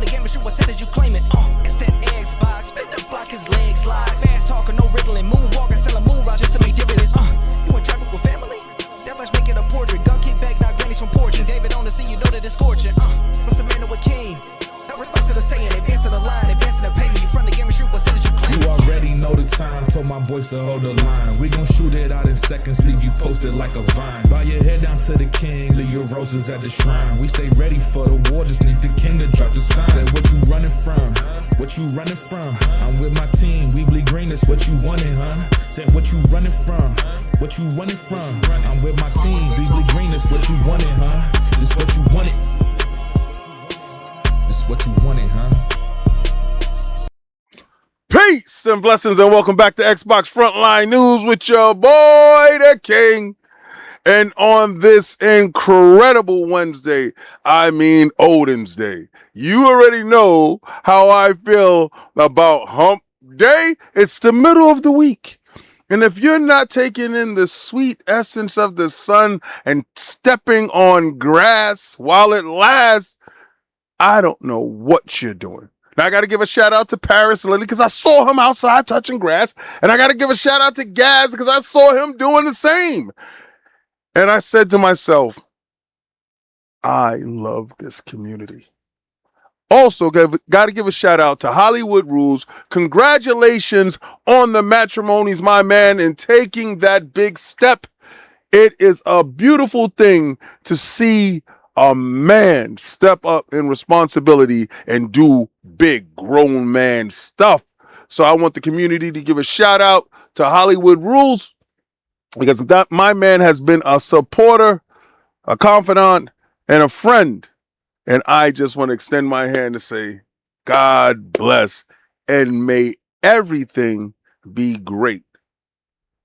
the game and shoot what said as you claim it. It's that Xbox, spin the block, his legs slide. Fast talker, no riddling, moonwalking, selling moon rock just to make dividends. You in traffic with family? That flash making a portrait. Gun kick back, now grannies from porches. David on the sea, you know that it's scorching. What's the man with king? No response to the saying, advance to the line, advance to the payment. You front the game and shoot what said as you claim it. You already know the time, told my boys to hold the line. We gon' shoot it out in seconds, leave you posted like a vine. Bow your head down to the king, leave your roses at the shrine. We stay ready for the war, just need the king to drop the sign. Say what you running from, what you running from? I'm with my team, we bleed green, that's what you wanted, huh? Said what you running from, what you running from? I'm with my team, we bleed green, that's what you wanted, huh? This what you wanted. This what you wanted, huh? Peace and blessings and welcome back to Xbox Frontline News with your boy, the King. And on this incredible Wednesday, I mean Odin's Day, you already know how I feel about Hump Day. It's the middle of the week. And if you're not taking in the sweet essence of the sun and stepping on grass while it lasts, I don't know what you're doing. Now, I got to give a shout out to Paris Lily because I saw him outside touching grass. And I got to give a shout out to Gaz because I saw him doing the same. And I said to myself, I love this community. Also, got to give a shout out to Hollywood Rules. Congratulations on the matrimonies, my man, in taking that big step. It is a beautiful thing to see a man step up in responsibility and do big grown man stuff. So I want the community to give a shout out to Hollywood Rules because that my man has been a supporter, a confidant, and a friend. And I just want to extend my hand to say, God bless and may everything be great.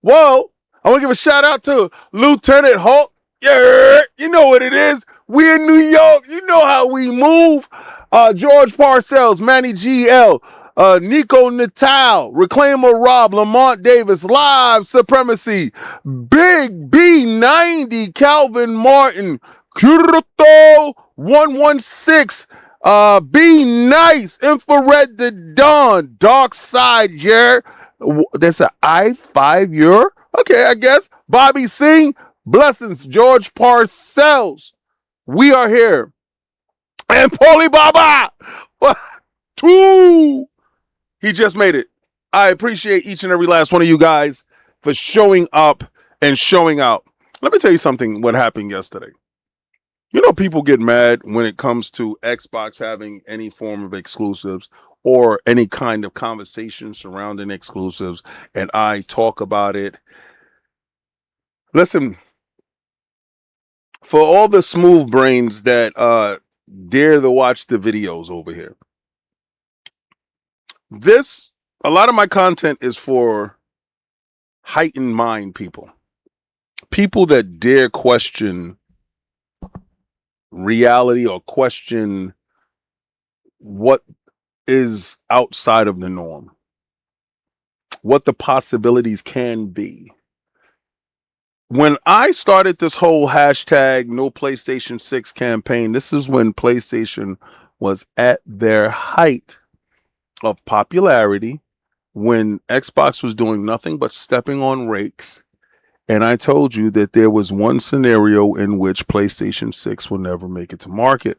Well, I want to give a shout out to Lieutenant Hulk. Yeah, you know what it is. We in New York. You know how we move. George Parcells, Manny GL, Nico Natal, Reclaimer Rob, Lamont Davis, Live Supremacy, Big B90, Calvin Martin, Kirito 116, Be Nice, Infrared the Dawn, Dark Side, yeah. That's an I5 year. Okay, I guess. Bobby Singh. Blessings, George Parcells. We are here. And Paulie Baba. 2. He just made it. I appreciate each and every last one of you guys for showing up and showing out. Let me tell you something what happened yesterday. You know, people get mad when it comes to Xbox having any form of exclusives or any kind of conversation surrounding exclusives, and I talk about it. Listen, for all the smooth brains that dare to watch the videos over here, a lot of my content is for heightened mind people that dare question reality or question what is outside of the norm, what the possibilities can be. When I started this whole hashtag no PlayStation 6 campaign, this is when PlayStation was at their height of popularity, when Xbox was doing nothing but stepping on rakes. And I told you that there was one scenario in which PlayStation 6 will never make it to market.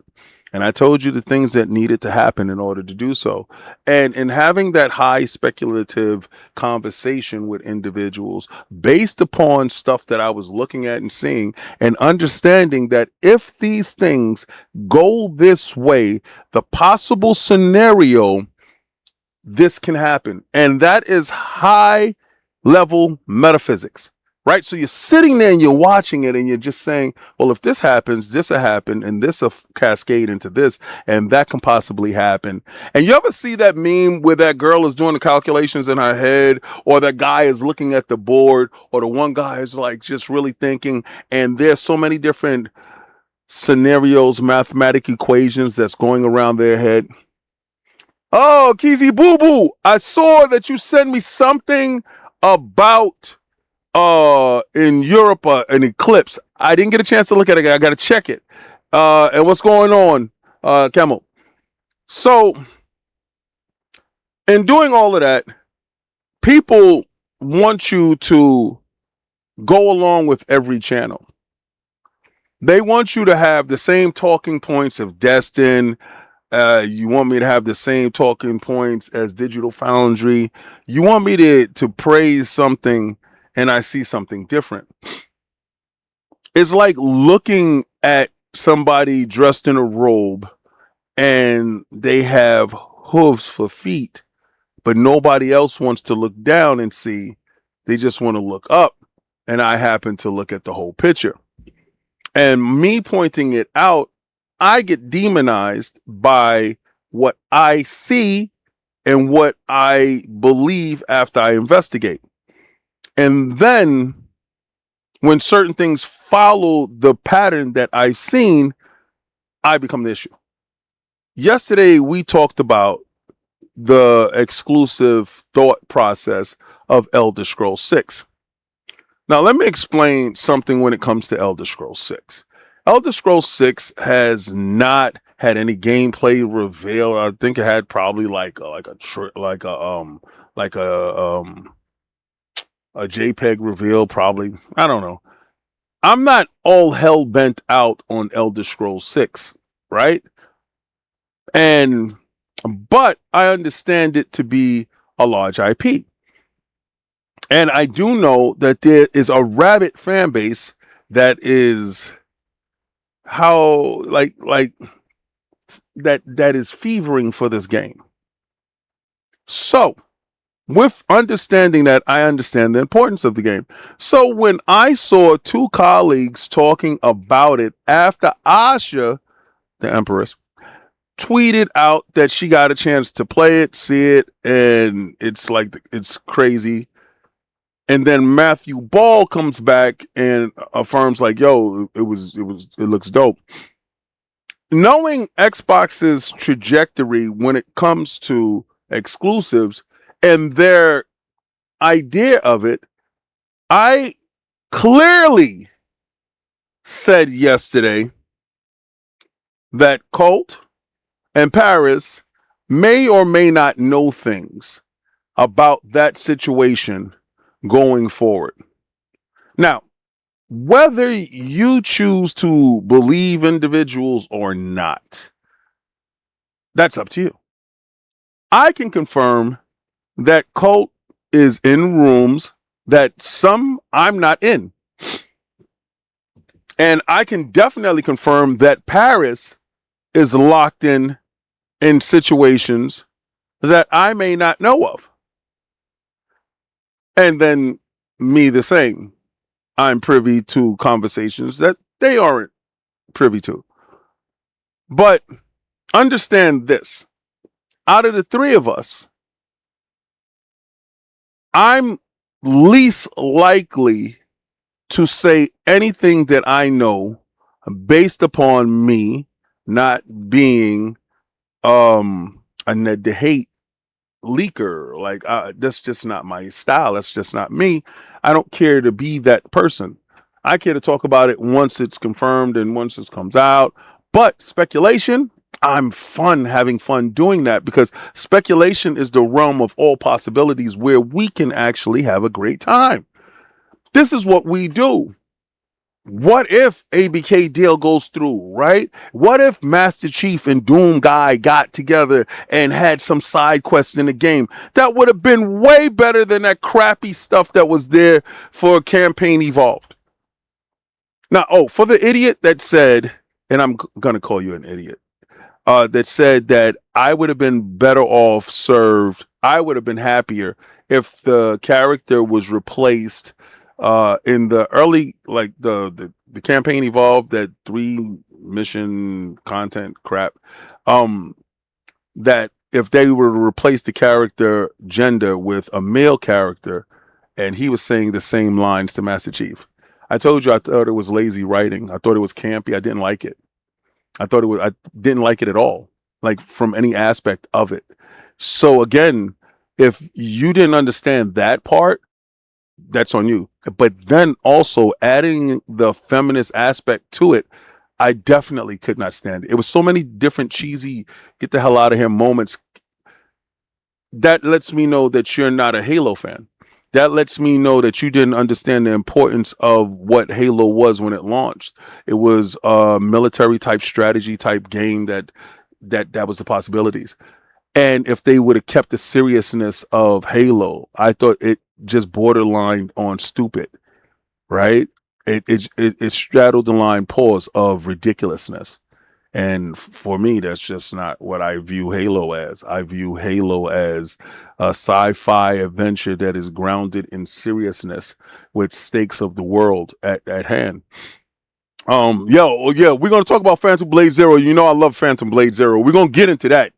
And I told you the things that needed to happen in order to do so. And in having that high speculative conversation with individuals based upon stuff that I was looking at and seeing and understanding that if these things go this way, the possible scenario, this can happen. And that is high level metaphysics. Right? So you're sitting there and you're watching it and you're just saying, well, if this happens, this will happen and this will cascade into this and that can possibly happen. And you ever see that meme where that girl is doing the calculations in her head, or that guy is looking at the board, or the one guy is like just really thinking, and there's so many different scenarios, mathematic equations that's going around their head. Oh, Kizzy Boo Boo, I saw that you sent me something about in Europe, an eclipse. I didn't get a chance to look at it. I got to check it. And what's going on, Camel? So, in doing all of that, people want you to go along with every channel. They want you to have the same talking points of Destin. You want me to have the same talking points as Digital Foundry. You want me to praise something and I see something different. It's like looking at somebody dressed in a robe and they have hooves for feet, but nobody else wants to look down and see. They just want to look up. And I happen to look at the whole picture. And me pointing it out, I get demonized by what I see and what I believe after I investigate. And then when certain things follow the pattern that I've seen, I become the issue. Yesterday, we talked about the exclusive thought process of Elder Scrolls 6. Now, let me explain something when it comes to Elder Scrolls 6. Elder Scrolls 6 has not had any gameplay reveal. I think it had probably a JPEG reveal, probably. I don't know. I'm not all hell bent out on Elder Scrolls 6, right? But I understand it to be a large IP. And I do know that there is a rabid fan base that is that is fevering for this game. So, with understanding that, I understand the importance of the game. So when I saw two colleagues talking about it after Asha, the Empress, tweeted out that she got a chance to play it, see it, and it's crazy. And then Matthew Ball comes back and affirms like, yo, it looks dope. Knowing Xbox's trajectory when it comes to exclusives and their idea of it, I clearly said yesterday that Colt and Paris may or may not know things about that situation going forward. Now, whether you choose to believe individuals or not, that's up to you. I can confirm that Colt is in rooms that some I'm not in. And I can definitely confirm that Paris is locked in situations that I may not know of. And then me the same. I'm privy to conversations that they aren't privy to. But understand this. Out of the three of us, I'm least likely to say anything that I know based upon me not being a Ned the Hate leaker. Like, that's just not my style. That's just not me. I don't care to be that person. I care to talk about it once it's confirmed and once it comes out. But speculation, I'm having fun doing that, because speculation is the realm of all possibilities where we can actually have a great time. This is what we do. What if ABK deal goes through, right? What if Master Chief and Doom Guy got together and had some side quests in the game? That would have been way better than that crappy stuff that was there for Campaign Evolved. Now, for the idiot that said, and I'm going to call you an idiot, that said that I would have been better off served, I would have been happier if the character was replaced in the early, like the Campaign Evolved, that 3 mission content crap, that if they were to replace the character gender with a male character and he was saying the same lines to Master Chief. I told you I thought it was lazy writing. I thought it was campy. I didn't like it. I didn't like it at all, like from any aspect of it. So again, if you didn't understand that part, that's on you. But then also adding the feminist aspect to it, I definitely could not stand it. It was so many different cheesy, get the hell out of here moments. That lets me know that you're not a Halo fan. That lets me know that you didn't understand the importance of what Halo was when it launched. It was a military type strategy type game that was the possibilities. And if they would have kept the seriousness of Halo, I thought it just borderline on stupid, right? It straddled the line pause of ridiculousness. And for me, that's just not what I view Halo as. I view Halo as a sci-fi adventure that is grounded in seriousness with stakes of the world at hand. Yeah, we're gonna talk about Phantom Blade Zero. You know I love Phantom Blade Zero. We're gonna get into that.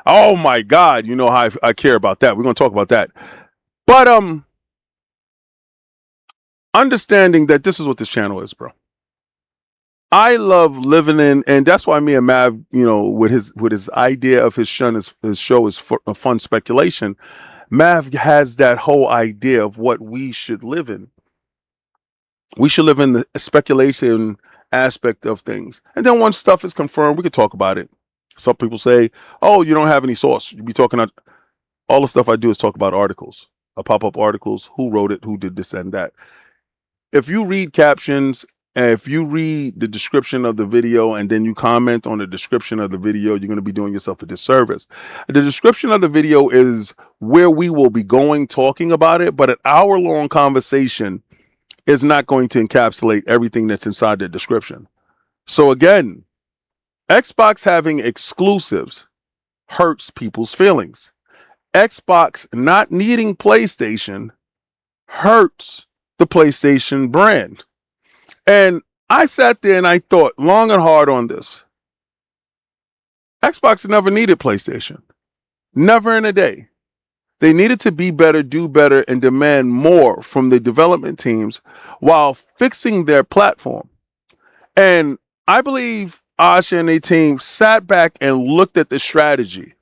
Oh my God, you know how I care about that. We're gonna talk about that. But understanding that this is what this channel is, bro. I love living in, and that's why me and Mav, you know, with his idea of his show is a fun speculation. Mav has that whole idea of what we should live in. We should live in the speculation aspect of things, and then once stuff is confirmed, we could talk about it. Some people say, "Oh, you don't have any source." You be talking about all the stuff I do is talk about articles, pop-up articles, who wrote it, who did this and that. If you read captions, and if you read the description of the video and then you comment on the description of the video, you're going to be doing yourself a disservice. The description of the video is where we will be going talking about it, but an hour-long conversation is not going to encapsulate everything that's inside the description. So again, Xbox having exclusives hurts people's feelings. Xbox not needing PlayStation hurts the PlayStation brand. And I sat there and I thought long and hard on this. Xbox never needed PlayStation. Never in a day. They needed to be better, do better, and demand more from the development teams while fixing their platform. And I believe Asha and their team sat back and looked at the strategy.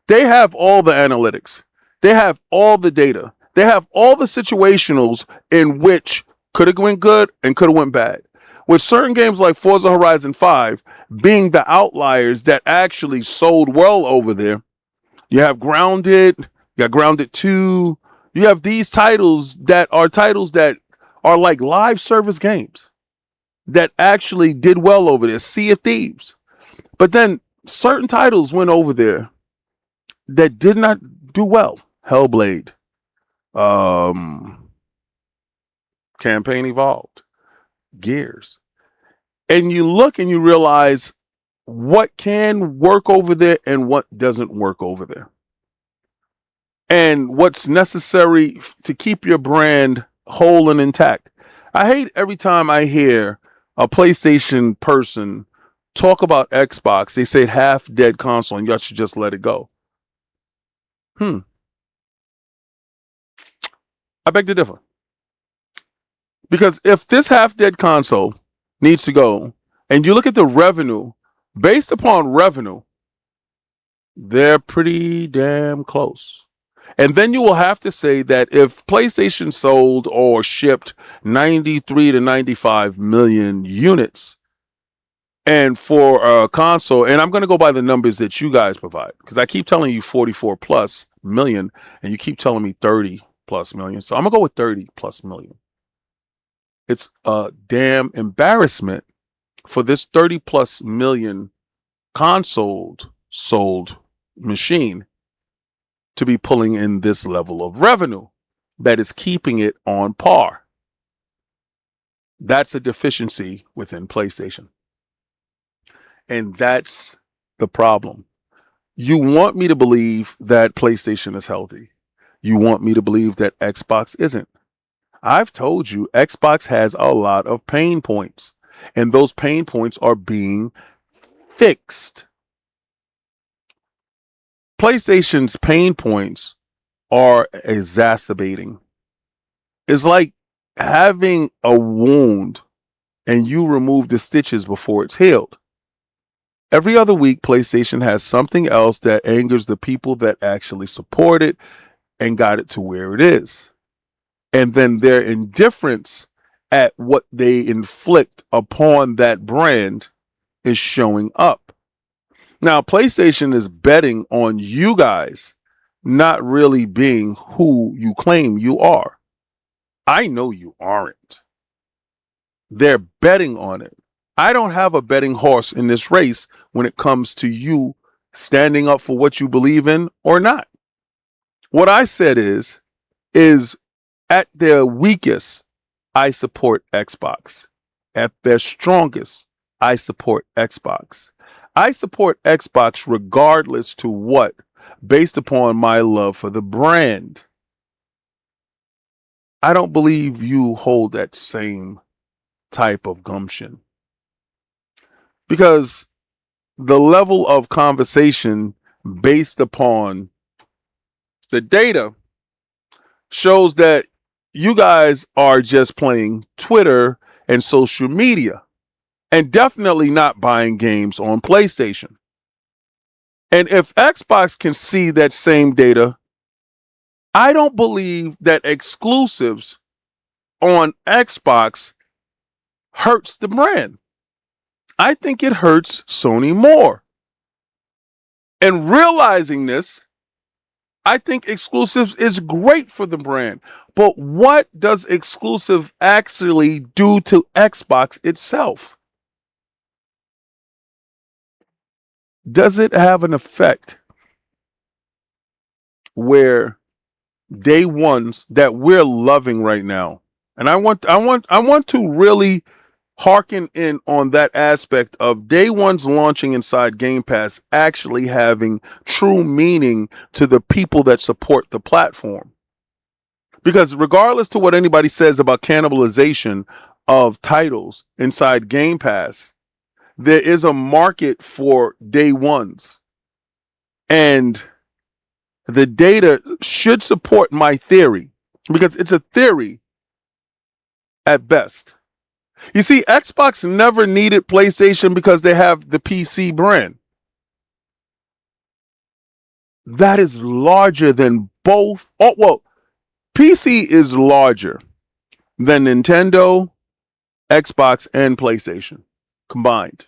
They have all the analytics. They have all the data. They have all the situationals in which could have went good and could have went bad. With certain games like Forza Horizon 5 being the outliers that actually sold well over there. You have Grounded, you got Grounded 2. You have these titles that are like live service games that actually did well over there. Sea of Thieves. But then certain titles went over there that did not do well. Hellblade. Campaign Evolved. Gears. And you look and you realize what can work over there and what doesn't work over there. And what's necessary to keep your brand whole and intact. I hate every time I hear a PlayStation person talk about Xbox, they say half-dead console and you should just let it go. I beg to differ. Because if this half-dead console needs to go, and you look at the revenue, based upon revenue, they're pretty damn close. And then you will have to say that if PlayStation sold or shipped 93 to 95 million units, and for a console, and I'm going to go by the numbers that you guys provide, because I keep telling you 44 plus million, and you keep telling me 30 plus million. So I'm going to go with 30 plus million. It's a damn embarrassment for this 30 plus million console sold machine to be pulling in this level of revenue that is keeping it on par. That's a deficiency within PlayStation. And that's the problem. You want me to believe that PlayStation is healthy. You want me to believe that Xbox isn't. I've told you Xbox has a lot of pain points, and those pain points are being fixed. PlayStation's pain points are exacerbating. It's like having a wound and you remove the stitches before it's healed. Every other week, PlayStation has something else that angers the people that actually support it and got it to where it is. And then their indifference at what they inflict upon that brand is showing up. Now, PlayStation is betting on you guys not really being who you claim you are. I know you aren't. They're betting on it. I don't have a betting horse in this race when it comes to you standing up for what you believe in or not. What I said is at their weakest, I support Xbox. At their strongest, I support Xbox. I support Xbox regardless to what, based upon my love for the brand. I don't believe you hold that same type of gumption. Because the level of conversation based upon the data shows that you guys are just playing Twitter and social media and definitely not buying games on PlayStation. And if Xbox can see that same data, I don't believe that exclusives on Xbox hurts the brand. I think it hurts Sony more. And realizing this, I think exclusives is great for the brand. But what does exclusive actually do to Xbox itself? Does it have an effect where day ones that we're loving right now? And I want to really hearken in on that aspect of day ones launching inside Game Pass actually having true meaning to the people that support the platform. Because regardless to what anybody says about cannibalization of titles inside Game Pass, there is a market for day ones. And the data should support my theory, because it's a theory at best. You see, Xbox never needed PlayStation because they have the PC brand. That is larger than both. Oh, well, PC is larger than Nintendo, Xbox, and PlayStation combined.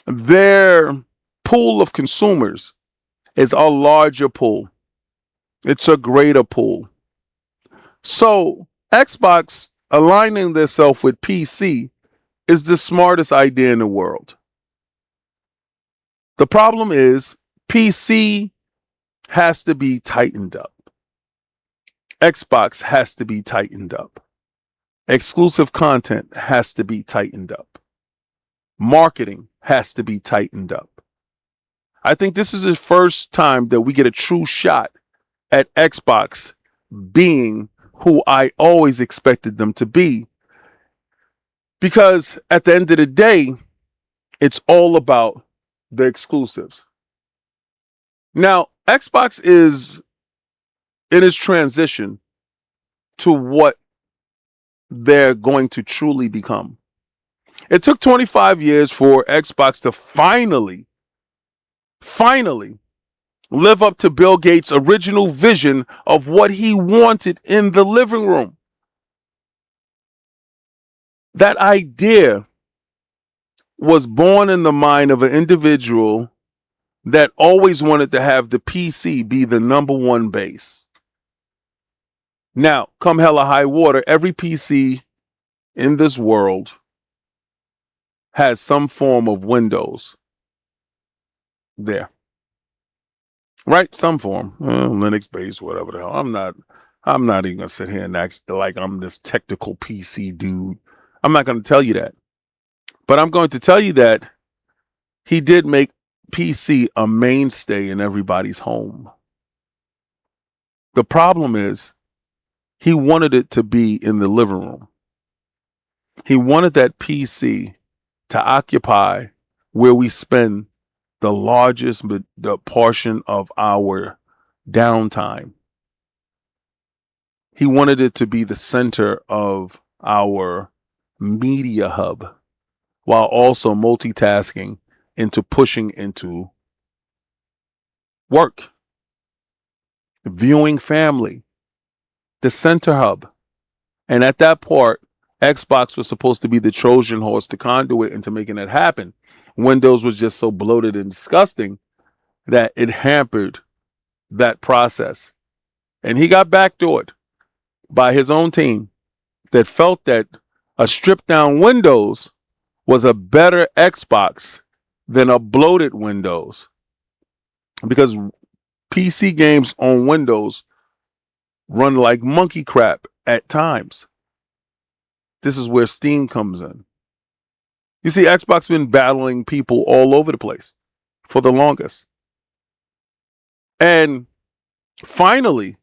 Their pool of consumers is a larger pool. It's a greater pool. So Xbox aligning themselves with PC is the smartest idea in the world. The problem is PC has to be tightened up. Xbox has to be tightened up. Exclusive content has to be tightened up. Marketing has to be tightened up. I think this is the first time that we get a true shot at Xbox being who I always expected them to be. Because at the end of the day, it's all about the exclusives. Now, Xbox is in its transition to what they're going to truly become. It took 25 years for Xbox to finally live up to Bill Gates' original vision of what he wanted in the living room. That idea was born in the mind of an individual that always wanted to have the PC be the number one base. Now, come hell or high water, every PC in this world has some form of Windows there. Right? Some form. Linux based, whatever the hell. I'm not even gonna sit here and act like I'm this technical PC dude. I'm not gonna tell you that. But I'm going to tell you that he did make PC a mainstay in everybody's home. The problem is he wanted it to be in the living room. He wanted that PC to occupy where we spend the largest the portion of our downtime. He wanted it to be the center of our media hub, while also multitasking into pushing into work, viewing family, the center hub. And at that part, Xbox was supposed to be the Trojan horse, the conduit into making it happen. Windows was just so bloated and disgusting that it hampered that process. And he got backdoored by his own team that felt that a stripped down Windows was a better Xbox than a bloated Windows. Because PC games on Windows run like monkey crap at times. This is where Steam comes in. You see, Xbox been battling people all over the place for the longest. And finally,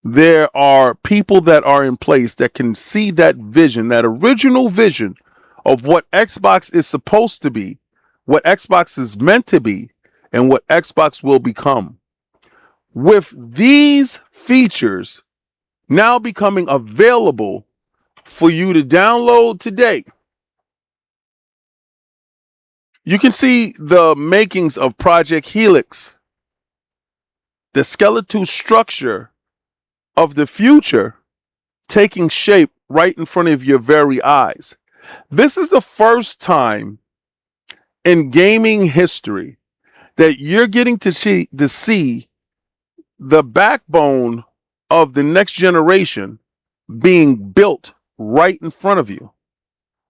there are people that are in place that can see that vision, that original vision of what Xbox is supposed to be, what Xbox is meant to be, and what Xbox will become. With these features now becoming available for you to download today, you can see the makings of Project Helix, the skeletal structure of the future taking shape right in front of your very eyes. This is the first time in gaming history that you're getting to see the backbone of the next generation being built right in front of you.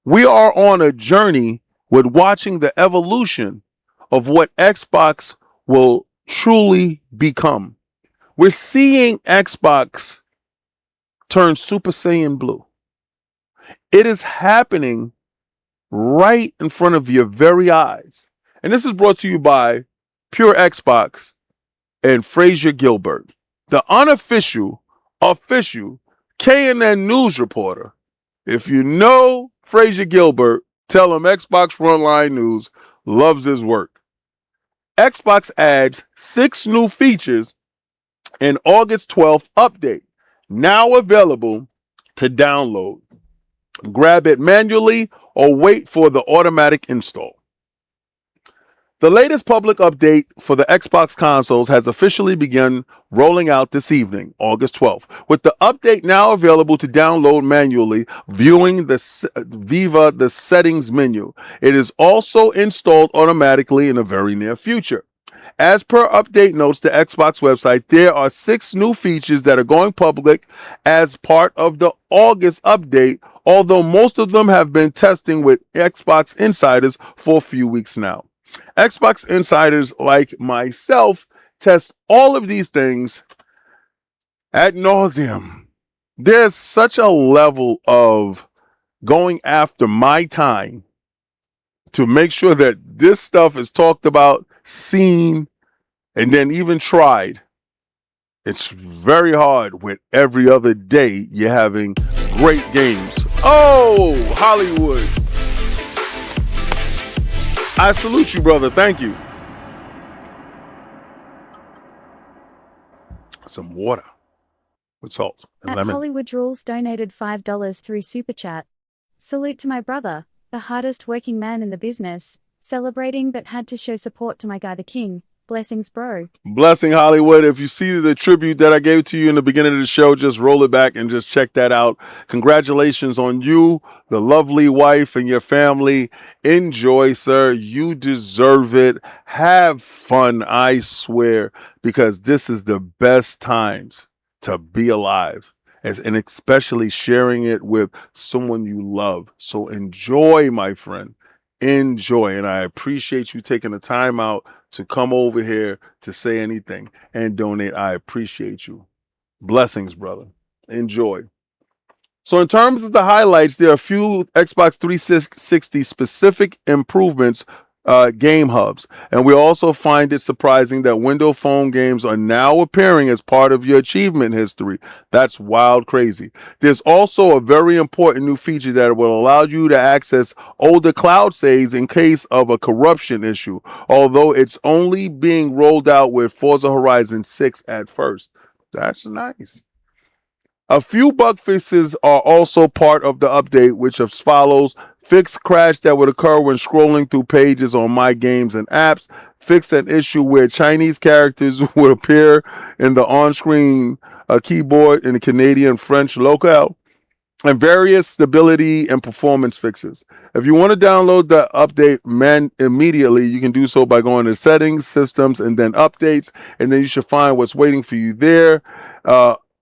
We are on a journey with watching the evolution of what Xbox will truly become. We're seeing Xbox turn Super Saiyan Blue. It is happening right in front of your very eyes. And this is brought to you by Pure Xbox and Frazier Gilbert, the unofficial, official K&N news reporter. If you know Frazier Gilbert, tell him Xbox Frontline News loves his work. Xbox adds 6 new features in August 12th update, now available to download. Grab it manually or wait for the automatic install. The latest public update for the Xbox consoles has officially begun rolling out this evening, August 12th, with the update now available to download manually, viewing the settings menu. It is also installed automatically in the very near future. As per update notes to Xbox website, there are 6 new features that are going public as part of the August update, although most of them have been testing with Xbox insiders for a few weeks now. Xbox insiders like myself test all of these things ad nauseum. There's such a level of going after my time to make sure that this stuff is talked about, seen, and then even tried. It's very hard with every other day you're having great games. Oh, Hollywood. I salute you, brother. Thank you. Some water with salt and lemon. Hollywood Rules donated $5 through Super Chat. Salute to my brother, the hardest working man in the business, celebrating but had to show support to my guy the king. Blessings, bro. Blessing, Hollywood. If you see the tribute that I gave to you in the beginning of the show, just roll it back and just check that out. Congratulations on you, the lovely wife, and your family. Enjoy, sir. You deserve it. Have fun, I swear, because this is the best times to be alive, and especially sharing it with someone you love. So enjoy, my friend. Enjoy. And I appreciate you taking the time out to come over here to say anything and donate. I appreciate you. Blessings, brother. Enjoy. So in terms of the highlights, there are a few Xbox 360 specific improvements, game hubs. And we also find it surprising that Windows Phone games are now appearing as part of your achievement history. That's wild crazy. There's also a very important new feature that will allow you to access older cloud saves in case of a corruption issue, although it's only being rolled out with Forza Horizon 6 at first. That's nice. A few bug fixes are also part of the update, which as follows: fixed crash that would occur when scrolling through pages on My Games and Apps, fixed an issue where Chinese characters would appear in the on-screen keyboard in the Canadian French locale, and various stability and performance fixes. If you want to download the update immediately, you can do so by going to settings, systems, and then updates, and then you should find what's waiting for you there.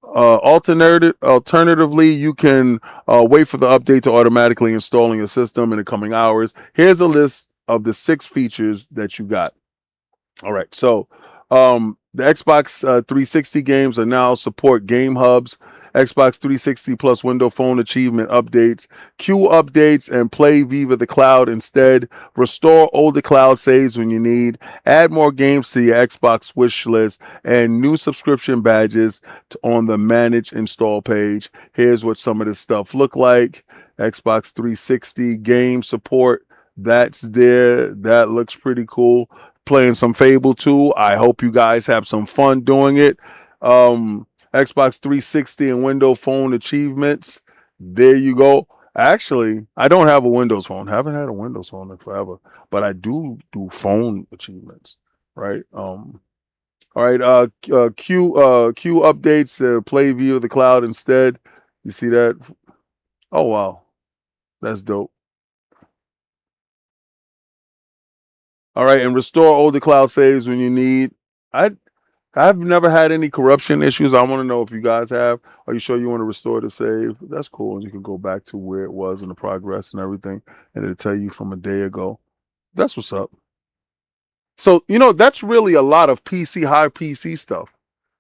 Alternatively, you can wait for the update to automatically install in your system in the coming hours. Here's a list of the 6 features that you got. All right, so the Xbox 360 games are now support game hubs, Xbox 360 plus Windows Phone achievement updates, queue updates, and play Viva the Cloud instead. Restore older cloud saves when you need. Add more games to your Xbox wish list, and new subscription badges on the manage install page. Here's what some of this stuff look like. Xbox 360 game support. That's there. That looks pretty cool. Playing some Fable 2. I hope you guys have some fun doing it. Xbox 360 and Windows Phone achievements. There you go. Actually, I don't have a Windows Phone. Haven't had a Windows Phone in forever, but I do phone achievements, right? All right. Queue updates. Play via the cloud instead. You see that? Oh wow, that's dope. All right, and restore older cloud saves when you need. I've never had any corruption issues. I want to know if you guys have. Are you sure you want to restore the save? That's cool. And you can go back to where it was in the progress and everything, and it'll tell you from a day ago. That's what's up. So, that's really a lot of high PC stuff.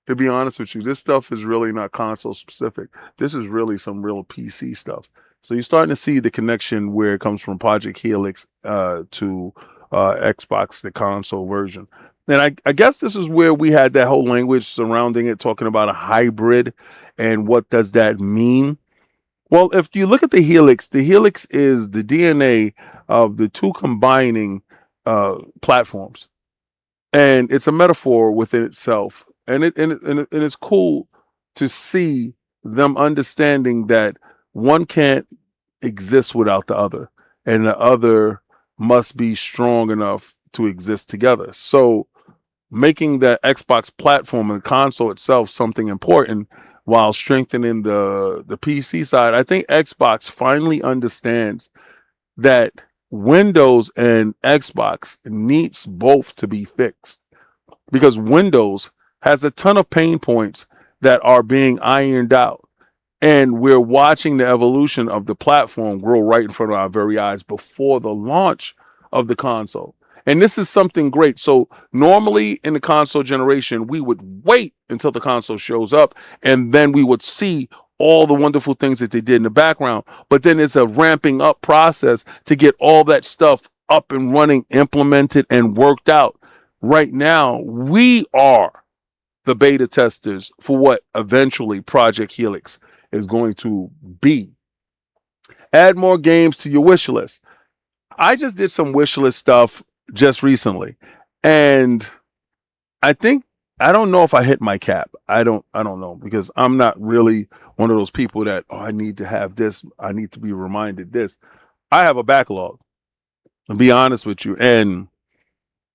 To be honest with you, this stuff is really not console specific. This is really some real PC stuff. So you're starting to see the connection where it comes from Project Helix to Xbox, the console version. And I guess this is where we had that whole language surrounding it, talking about a hybrid and what does that mean? Well, if you look at the Helix is the DNA of the two combining platforms. And it's a metaphor within itself. And it's cool to see them understanding that one can't exist without the other, and the other must be strong enough to exist together. So making the Xbox platform and the console itself something important while strengthening the PC side, I think Xbox finally understands that Windows and Xbox needs both to be fixed, because Windows has a ton of pain points that are being ironed out. And we're watching the evolution of the platform grow right in front of our very eyes before the launch of the console. And this is something great. So normally in the console generation, we would wait until the console shows up, and then we would see all the wonderful things that they did in the background. But then it's a ramping up process to get all that stuff up and running, implemented, and worked out. Right now, we are the beta testers for what eventually Project Helix is going to be. Add more games to your wish list. I just did some wish list stuff just recently, and I don't know if I hit my cap. I don't know, because I'm not really one of those people that, I need to have this, I need to be reminded this. I have a backlog, to be honest with you, and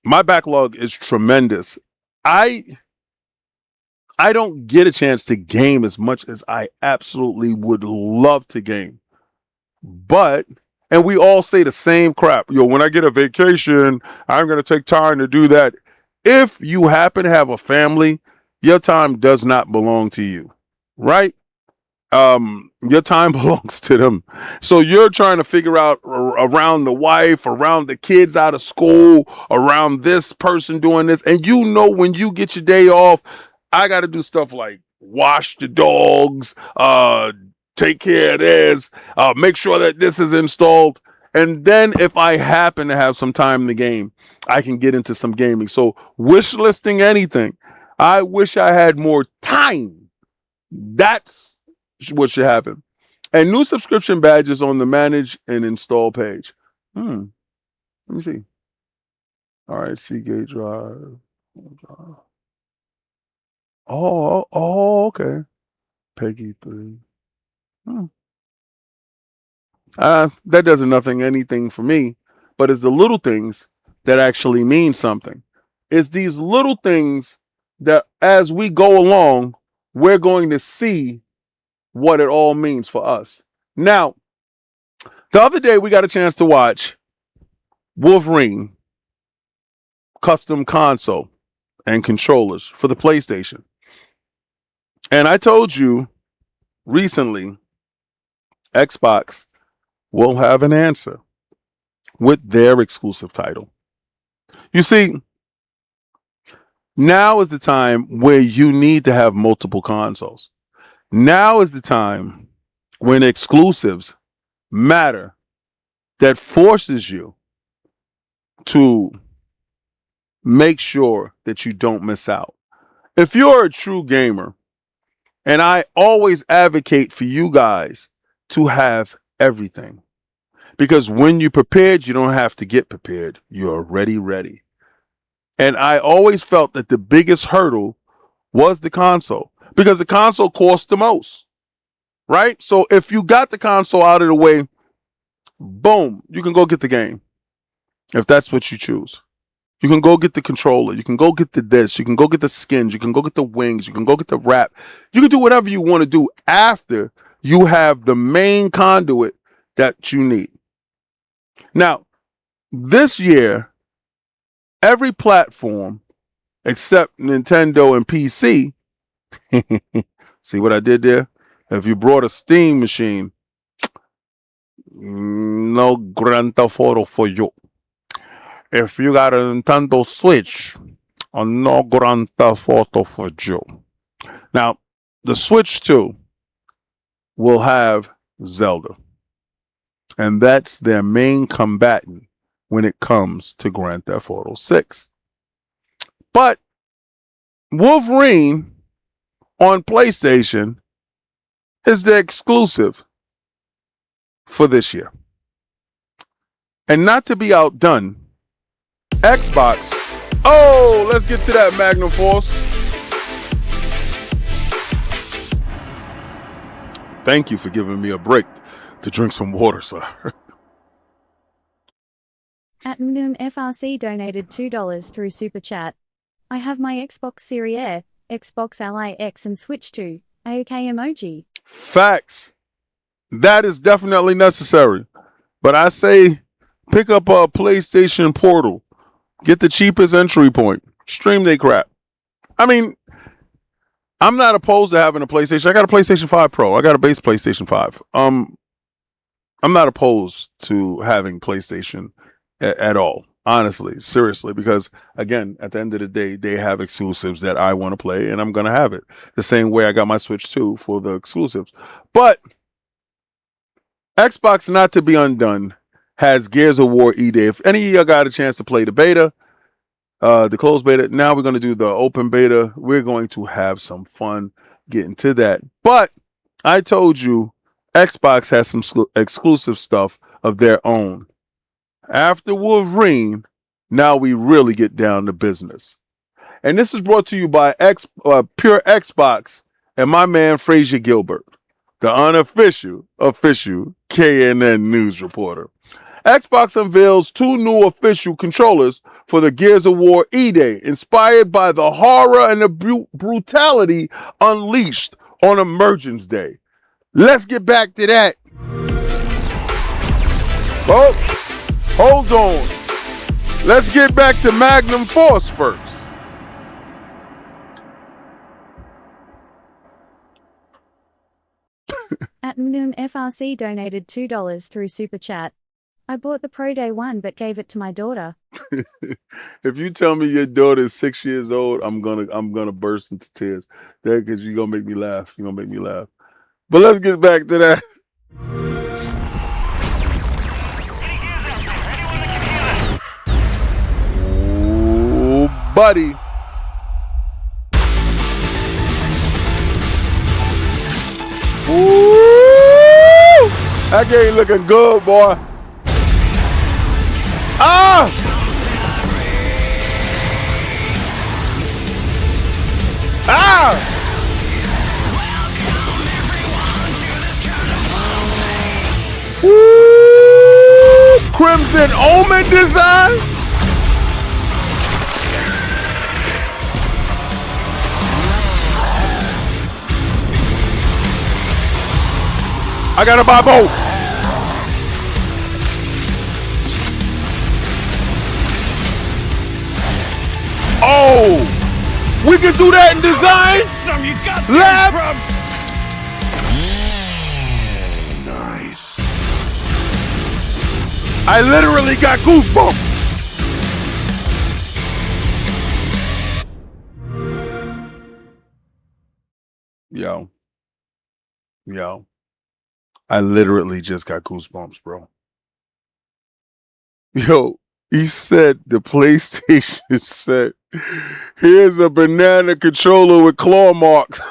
my backlog is tremendous. I don't get a chance to game as much as I absolutely would love to game. And we all say the same crap. When I get a vacation, I'm going to take time to do that. If you happen to have a family, your time does not belong to you, right? Your time belongs to them. So you're trying to figure out around the wife, around the kids out of school, around this person doing this. And when you get your day off, I got to do stuff like wash the dogs, take care of this, make sure that this is installed. And then if I happen to have some time in the game, I can get into some gaming. So wish listing anything. I wish I had more time. That's what should happen. And new subscription badges on the manage and install page. Let me see. All right, Seagate Drive. Oh, okay. Peggy 3. That doesn't anything for me, but it's the little things that actually mean something. It's these little things that as we go along, we're going to see what it all means for us. Now, the other day we got a chance to watch Wolverine custom console and controllers for the PlayStation. And I told you recently, Xbox will have an answer with their exclusive title. You see, now is the time where you need to have multiple consoles. Now is the time when exclusives matter, that forces you to make sure that you don't miss out. If you're a true gamer, and I always advocate for you guys to have everything, because when you're prepared, you don't have to get prepared. You're already ready. And I always felt that the biggest hurdle was the console, because the console costs the most, right? So if you got the console out of the way, boom, you can go get the game. If that's what you choose, you can go get the controller. You can go get the disc. You can go get the skins. You can go get the wings. You can go get the wrap. You can do whatever you want to do after you have the main conduit that you need. Now, this year, every platform except Nintendo and PC, see what I did there? If you brought a Steam machine, no Grand Theft Auto for you. If you got a Nintendo Switch, no Grand Theft Auto for you. Now, the Switch 2 will have Zelda. And that's their main combatant when it comes to Grand Theft Auto 6. But Wolverine on PlayStation is the exclusive for this year. And not to be outdone, Xbox. Oh, let's get to that Magnum Force. Thank you for giving me a break to drink some water, sir. At Mnum FRC donated $2 through Super Chat. I have my Xbox Series X, Xbox Ally X and Switch 2. AOK emoji. Facts. That is definitely necessary. But I say pick up a PlayStation Portal. Get the cheapest entry point. Stream they crap. I mean, I'm not opposed to having a PlayStation. I got a PlayStation 5 Pro. I got a base PlayStation 5. I'm not opposed to having PlayStation at all. Honestly, seriously, because again, at the end of the day, they have exclusives that I want to play, and I'm gonna have it the same way I got my Switch 2 for the exclusives. But Xbox, not to be undone, has Gears of War E-Day. If any of you got a chance to play the beta, the closed beta, now we're going to do the open beta. We're going to have some fun getting to that. But I told you, Xbox has some exclusive stuff of their own. After Wolverine, now we really get down to business. And this is brought to you by Pure Xbox and my man Frazier Gilbert, the unofficial, official KNN news reporter. Xbox unveils 2 new official controllers for the Gears of War E-Day, inspired by the horror and the brutality unleashed on Emergence Day. Let's get back to that. Oh, hold on. Let's get back to Magnum Force first. At Mnum FRC donated $2 through Super Chat. I bought the Pro Day 1 but gave it to my daughter. If you tell me your daughter is 6 years old, I'm gonna burst into tears. Because you're gonna make me laugh. You're gonna make me laugh. But let's get back to that. Oh, buddy. Ooh, that game looking good, boy. Ah! Ah! Woo! Crimson Omen design. I gotta buy both. Oh, we can do that in design. Some you got Lab. Nice. I literally got goosebumps. Yo, I literally just got goosebumps, bro. Yo, he said the PlayStation said, here's a banana controller with claw marks.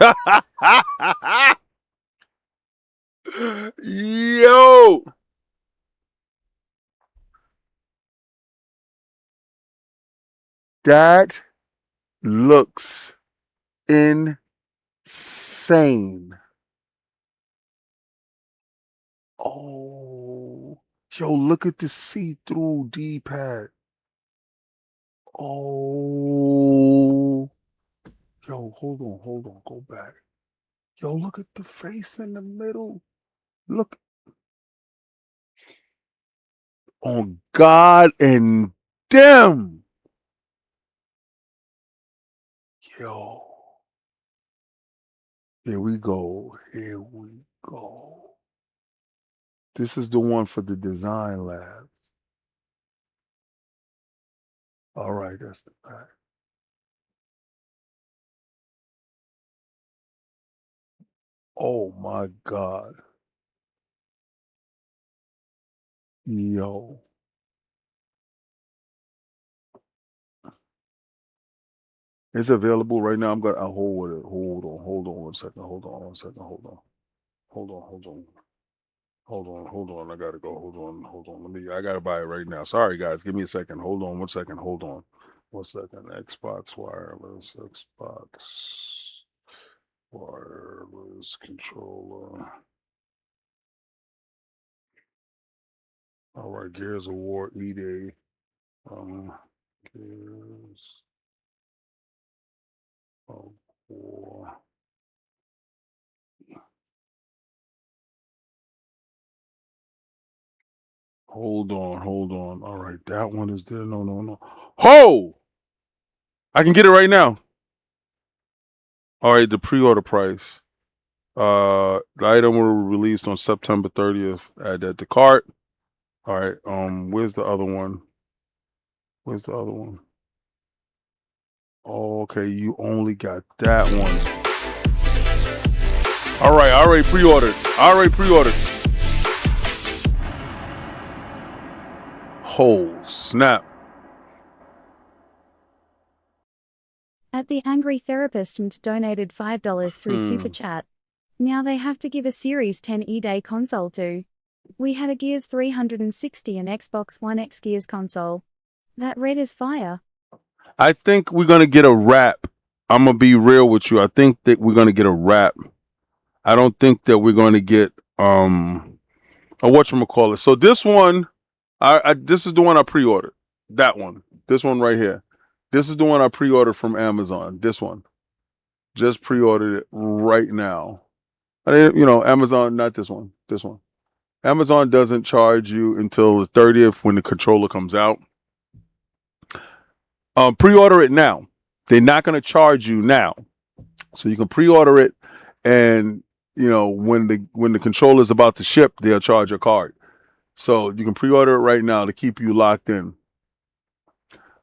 Yo. That looks insane. Oh, yo, look at the see-through D-pad. Oh, yo, hold on, go back. Yo, look at the face in the middle. Look on God and them. Yo, here we go. Here we go. This is the one for the design lab. All right, that's the back. Oh my God. Yo. It's available right now. I'm gonna hold with it. Hold on 1 second. Hold on 1 second. Hold on. I gotta go. Hold on. I gotta buy it right now. Sorry guys, give me a second. Hold on 1 second. Hold on. 1 second. Xbox wireless controller. All right, Gears of War E-Day. Gears of War. Hold on. All right, that one is there. No. Ho! I can get it right now. All right, the pre-order price. The item will be released on September 30th. Add that to cart. All right. Where's the other one? Oh, okay, you only got that one. All right, I already pre-ordered. Oh, snap. At the Angry Therapist and donated $5 through Super Chat. Now they have to give a Series 10 E-Day console too. We had a Gears 360 and Xbox One X Gears console. That red is fire. I think we're going to get a wrap. I'm going to be real with you. I think that we're going to get a wrap. I don't think that we're going to get a whatchamacallit. So this one, this is the one I pre-ordered. That one. This one right here. This is the one I pre-ordered from Amazon. This one. Just pre-ordered it right now. I didn't, Amazon, not this one. This one. Amazon doesn't charge you until the 30th when the controller comes out. Pre-order it now. They're not going to charge you now. So you can pre-order it, and when the controller is about to ship, they'll charge your card. So you can pre-order it right now to keep you locked in.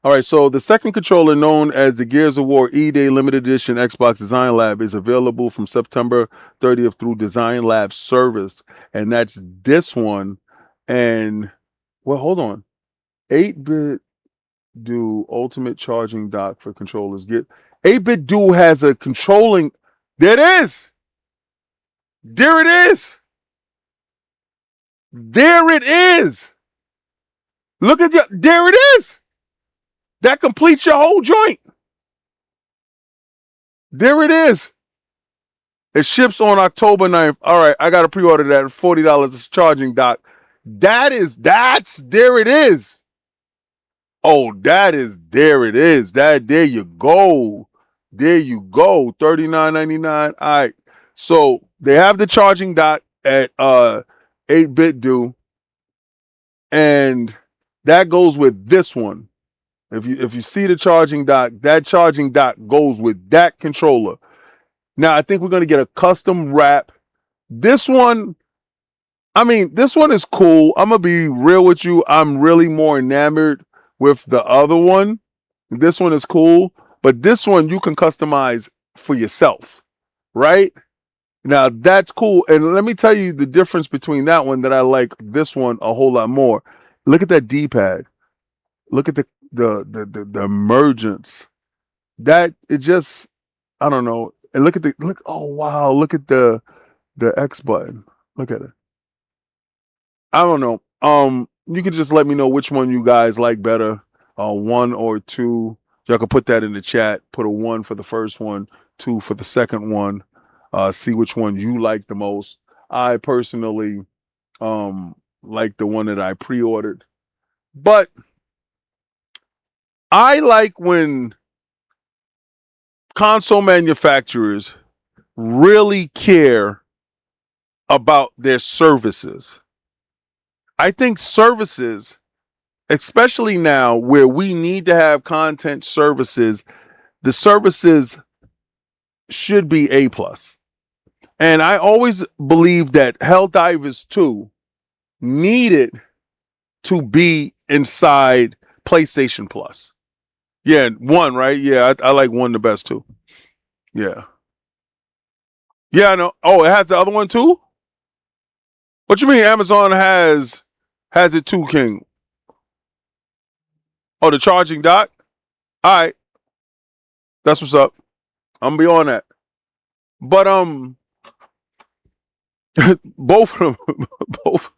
All right, so the second controller, known as the Gears of War E-Day Limited Edition Xbox Design Lab, is available from September 30th through Design Lab service, and that's this one. And well, hold on, 8-bit do ultimate charging dock for controllers. 8-bit do has a controlling. There it is. There it is. Look at there it is. That completes your whole joint. There it is. It ships on October 9th. All right, I got to pre-order that at $40. It's charging dock. There it is. Oh, there it is. There you go. $39.99. All right. So they have the charging dock. at 8-bit do, and that goes with this one. If you see the charging dock, that charging dock goes with that controller. Now I think we're gonna get a custom wrap. This one, I mean, this one is cool. I'm gonna be real with you. I'm really more enamored with the other one. This one is cool, but this one you can customize for yourself, right? Now that's cool. And let me tell you the difference between that one that I like this one a whole lot more. Look at that D-pad. Look at the emergence. That it just, I don't know. And look, oh wow, look at the X button. Look at it. I don't know. You can just let me know which one you guys like better. One or two. Y'all can put that in the chat. Put a 1 for the first one, 2 for the second one. See which one you like the most. I personally like the one that I pre-ordered. But I like when console manufacturers really care about their services. I think services, especially now where we need to have content services, the services should be A+. And I always believe that Helldivers 2 needed to be inside PlayStation Plus. Yeah, 1, right? Yeah, I like 1 the best too. Yeah. Yeah, I know. Oh, it has the other one too? What you mean Amazon has it too, King? Oh, the charging dock? All right. That's what's up. I'm gonna be on that. But both of them, both.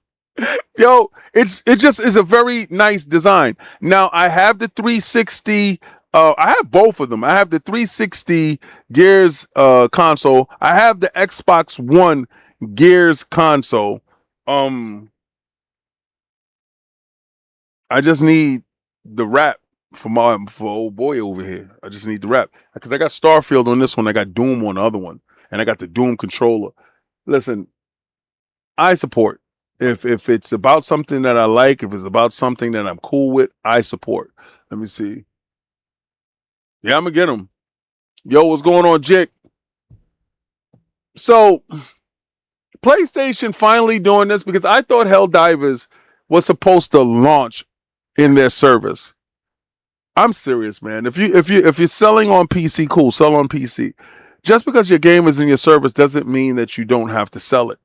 Yo, it just is a very nice design. Now I have the 360. I have both of them. I have the 360 Gears console. I have the Xbox One Gears console. I just need the wrap for old boy over here. I just need the wrap because I got Starfield on this one. I got Doom on the other one, and I got the Doom controller. Listen, I support. If it's about something that I like, if it's about something that I'm cool with, I support. Let me see. Yeah, I'm gonna get them. Yo, what's going on, Jake? So, PlayStation finally doing this because I thought Helldivers was supposed to launch in their service. I'm serious, man. If you're selling on PC, cool, sell on PC. Just because your game is in your service doesn't mean that you don't have to sell it.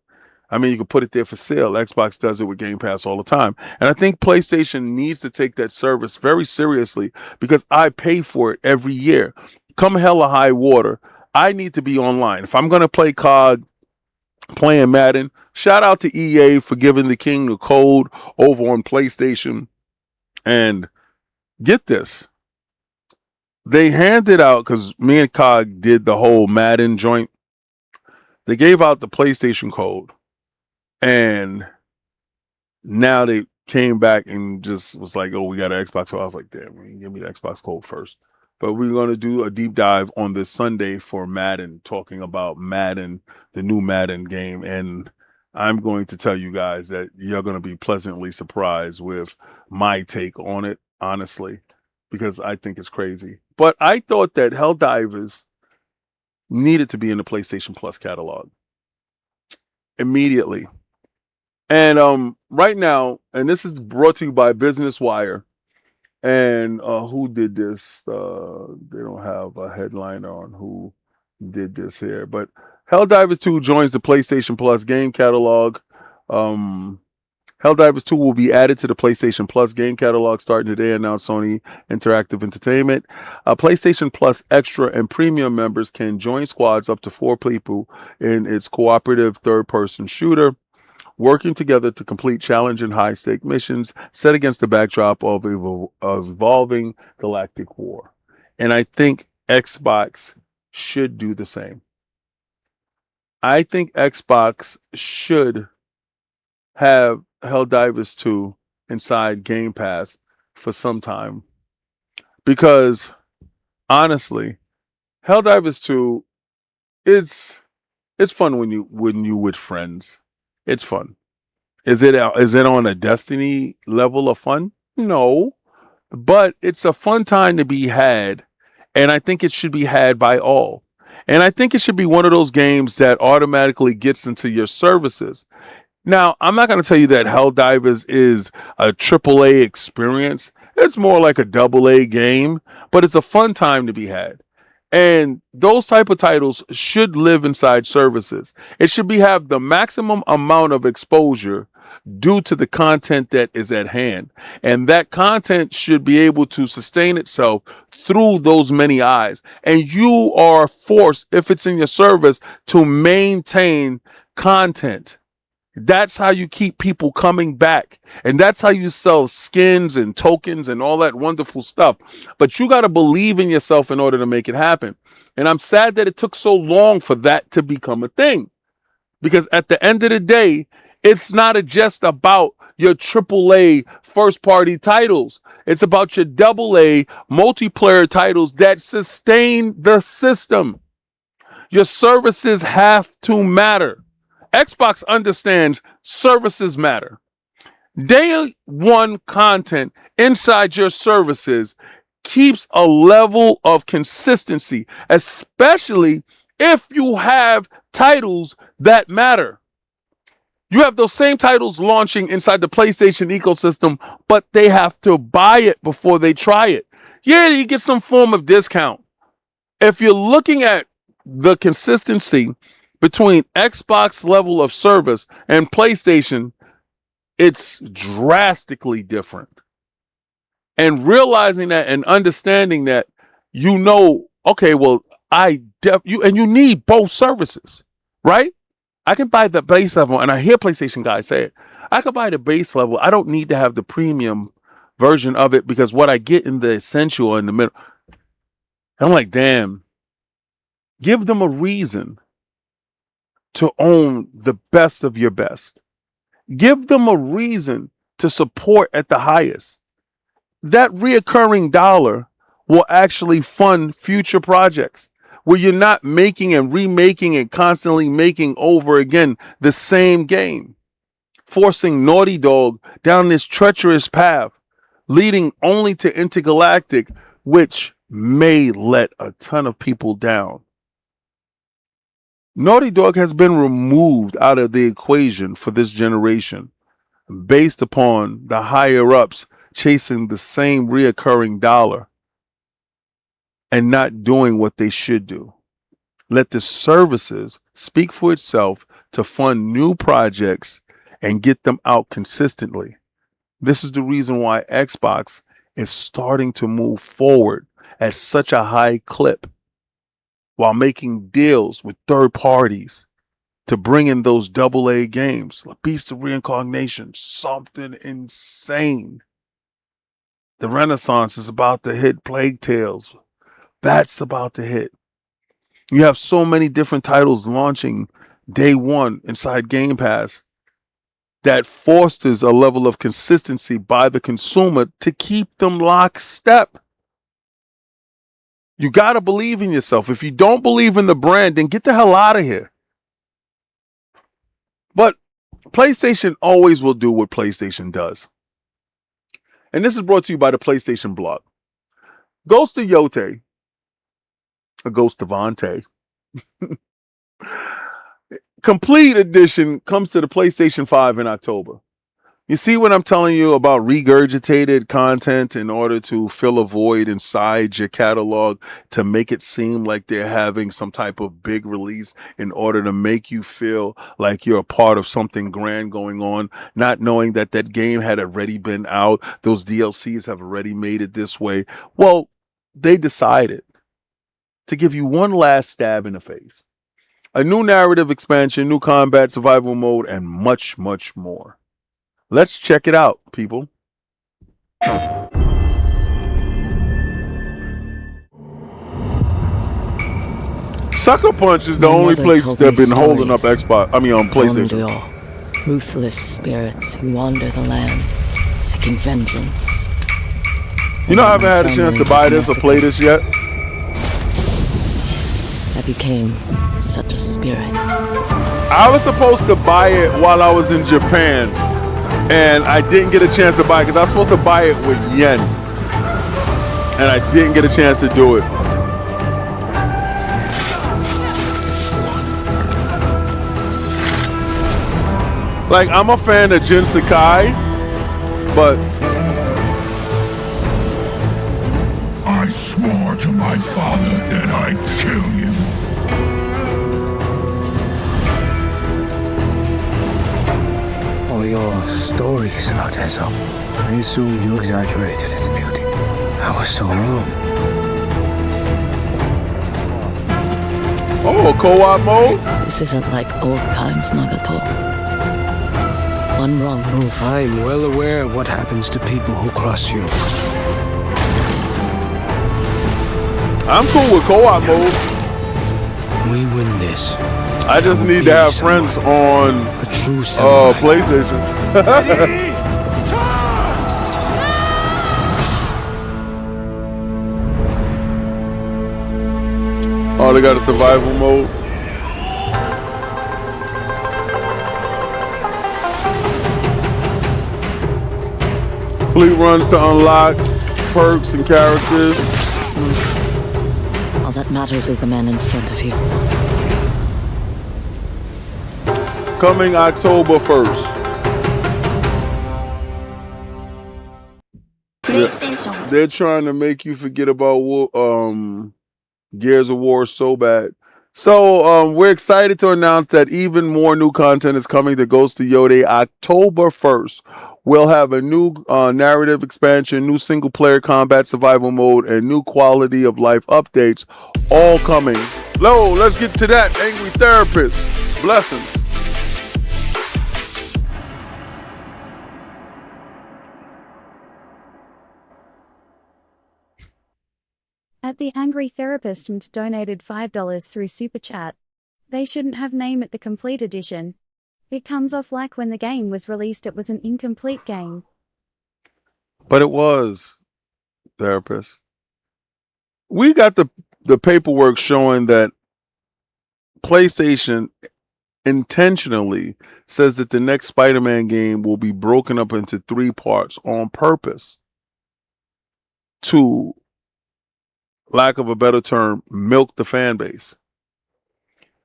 I mean, you can put it there for sale. Xbox does it with Game Pass all the time. And I think PlayStation needs to take that service very seriously because I pay for it every year. Come hell or high water, I need to be online. If I'm going to play COD, playing Madden, shout out to EA for giving the king the code over on PlayStation. And get this. They handed out, because me and COD did the whole Madden joint. They gave out the PlayStation code. And now they came back and just was like, oh, we got an Xbox. So I was like, damn, give me the Xbox code first. But we're going to do a deep dive on this Sunday for Madden, talking about Madden, the new Madden game. And I'm going to tell you guys that you're going to be pleasantly surprised with my take on it, honestly, because I think it's crazy. But I thought that Helldivers needed to be in the PlayStation Plus catalog immediately. And right now, and this is brought to you by Business Wire. And who did this? They don't have a headliner on who did this here. But Helldivers 2 joins the PlayStation Plus game catalog. Helldivers 2 will be added to the PlayStation Plus game catalog starting today, announced Sony Interactive Entertainment. PlayStation Plus Extra and Premium members can join squads up to 4 people in its cooperative third-person shooter, working together to complete challenging high-stake missions set against the backdrop of evolving galactic war. And I think Xbox should do the same. I think Xbox should have Helldivers 2 inside Game Pass for some time. Because, honestly, Helldivers 2 is... it's fun when you with friends. It's fun. Is it on a Destiny level of fun? No, but it's a fun time to be had, and I think it should be had by all. And I think it should be one of those games that automatically gets into your services. Now, I'm not going to tell you that Helldivers is a AAA experience. It's more like a AA game, but it's a fun time to be had. And those type of titles should live inside services. It should have the maximum amount of exposure due to the content that is at hand. And that content should be able to sustain itself through those many eyes. And you are forced, if it's in your service, to maintain content. That's how you keep people coming back. And that's how you sell skins and tokens and all that wonderful stuff. But you got to believe in yourself in order to make it happen. And I'm sad that it took so long for that to become a thing. Because at the end of the day, it's not just about your AAA first-party titles. It's about your AA multiplayer titles that sustain the system. Your services have to matter. Xbox understands services matter. Day one content inside your services keeps a level of consistency, especially if you have titles that matter. You have those same titles launching inside the PlayStation ecosystem, but they have to buy it before they try it. Yeah, you get some form of discount. If you're looking at the consistency between Xbox level of service and PlayStation, it's drastically different. And realizing that and understanding that, okay, well, you need both services, right? I can buy the base level, and I hear PlayStation guys say it. I can buy the base level. I don't need to have the premium version of it because what I get in the essential in the middle. I'm like, damn. Give them a reason to own the best of your best. Give them a reason to support at the highest. That reoccurring dollar will actually fund future projects where you're not making and remaking and constantly making over again the same game, forcing Naughty Dog down this treacherous path, leading only to Intergalactic, which may let a ton of people down. Naughty Dog has been removed out of the equation for this generation based upon the higher ups chasing the same reoccurring dollar and not doing what they should do. Let the services speak for itself to fund new projects and get them out consistently. This is the reason why Xbox is starting to move forward at such a high clip while making deals with third parties to bring in those AA games, like Beast of Reincarnation, something insane. The Renaissance is about to hit. Plague Tales, that's about to hit. You have so many different titles launching day one inside Game Pass that fosters a level of consistency by the consumer to keep them lockstep. You got to believe in yourself. If you don't believe in the brand, then get the hell out of here. But PlayStation always will do what PlayStation does. And this is brought to you by the PlayStation blog. Ghost of Yote, a Ghost of Ante, complete edition comes to the PlayStation 5 in October. You see what I'm telling you about regurgitated content in order to fill a void inside your catalog to make it seem like they're having some type of big release in order to make you feel like you're a part of something grand going on, not knowing that that game had already been out. Those DLCs have already made it this way. Well, they decided to give you one last stab in the face. A new narrative expansion, new combat, survival mode, and much, much more. Let's check it out, people. Sucker Punch is the only place that's been holding up Xbox. On PlayStation. Ruthless spirits who wander the land, seeking vengeance. You know, I haven't had a chance to buy this or play this yet. At became such a spirit. I was supposed to buy it while I was in Japan, and I didn't get a chance to buy it because I was supposed to buy it with yen, and I didn't get a chance to do it. Like, I'm a fan of Jin Sakai, but I swore to my father that I'd kill you. All your stories about Ezo, I assumed you exaggerated its beauty. I was so wrong. oh, co-op mode? This isn't like old times, Nagato. One wrong move. I'm well aware of what happens to people who cross you. I'm cool with co-op mode. We win this. I just need to have friends on A true samurai. PlayStation. Oh, they got a survival mode. Fleet runs to unlock perks and characters. All that matters is the man in front of you. Coming October 1st. PlayStation. They're trying to make you forget about Gears of War so bad. So we're excited to announce that even more new content is coming to Ghost of Yode October 1st. We'll have a new narrative expansion, new single-player combat survival mode, and new quality of life updates, all coming. Let's get to that. Angry Therapist. Blessings. At the Angry Therapist donated $5 through Super Chat. They shouldn't have named it the Complete Edition. It comes off like when the game was released it was an incomplete game. But it was, Therapist. We got the paperwork showing that PlayStation intentionally says that the next Spider-Man game will be broken up into 3 parts on purpose to, lack of a better term, milk the fan base.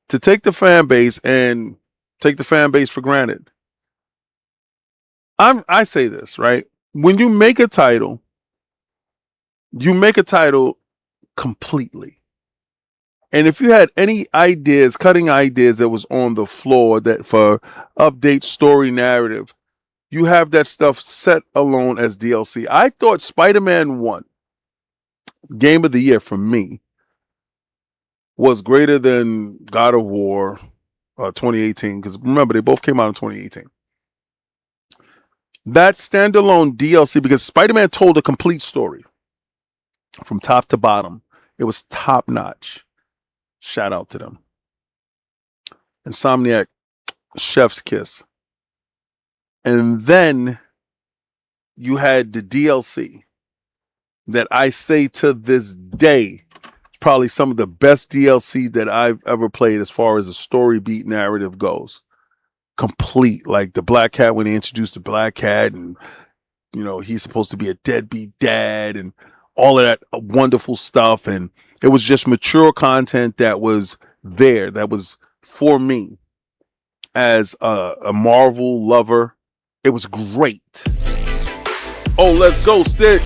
To take the fan base and take the fan base for granted. I say this, right? When you make a title completely. And if you had any ideas, cutting ideas that was on the floor that for update story narrative, you have that stuff set alone as DLC. I thought Spider-Man 1, Game of the Year for me, was greater than God of War 2018. Because remember, they both came out in 2018. That standalone DLC, because Spider-Man told a complete story from top to bottom. It was top notch. Shout out to them. Insomniac, chef's kiss. And then you had the DLC that I say to this day, probably some of the best DLC that I've ever played as far as a story beat narrative goes. Complete, like the Black Cat, when they introduced the Black Cat, and you know he's supposed to be a deadbeat dad and all of that wonderful stuff, and it was just mature content that was there, that was for me as a Marvel lover. It was great. Oh, let's go, Stitch.